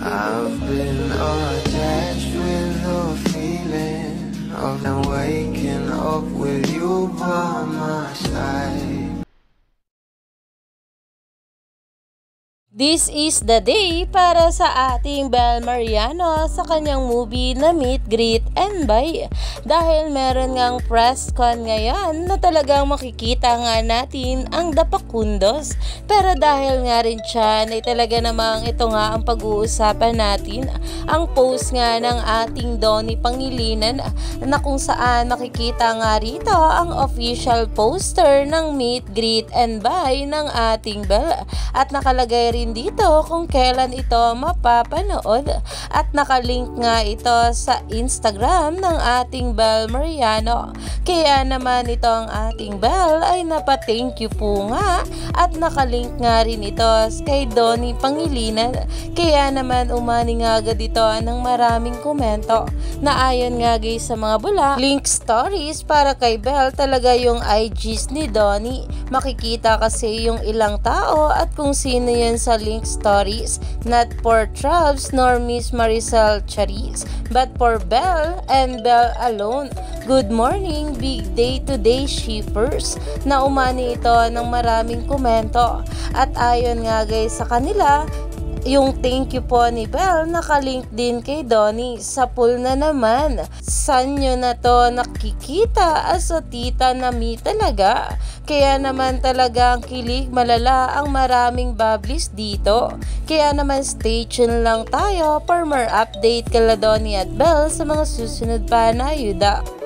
I've been attached with the feeling of waking up with you by my side. This is the day para sa ating Bel Mariano sa kanyang movie na Meet, Greet, and Buy. Dahil meron ngang press con ngayon na talagang makikita nga natin ang Dapakundos. Pero dahil nga rin siya ay talaga namang ito nga ang pag-uusapan natin. Ang post nga ng ating Donnie Pangilinan na kung saan makikita nga rito ang official poster ng Meet, Greet, and Buy ng ating Bel. At nakalagay rin dito kung kailan ito mapapanood at nakalink nga ito sa Instagram ng ating Bel Mariano. Kaya naman ito ang ating Bel ay napa-thank you po nga at nakalink nga rin ito kay Donnie Pangilinan. Kaya naman umani nga agad ito ng maraming komento na ayon nga guys sa mga bula link stories para kay Bel talaga yung IGs ni Donnie. Makikita kasi yung ilang tao at kung sino yan sa link stories, not for Trabs nor Miss Maricel Charis, but for Bel and Bel alone. Good morning, big day today, shippers. Na umani ito ng maraming komento. At ayon nga guys sa kanila, yung thank you po ni Bel nakalink din kay Donnie sa pool na naman. Saan nyo na to nakikita as a tita na me talaga? Kaya naman talaga ang kilig malala ang maraming bablis dito. Kaya naman stay tuned lang tayo for more update kala Donnie at Bel sa mga susunod pa na ayuda.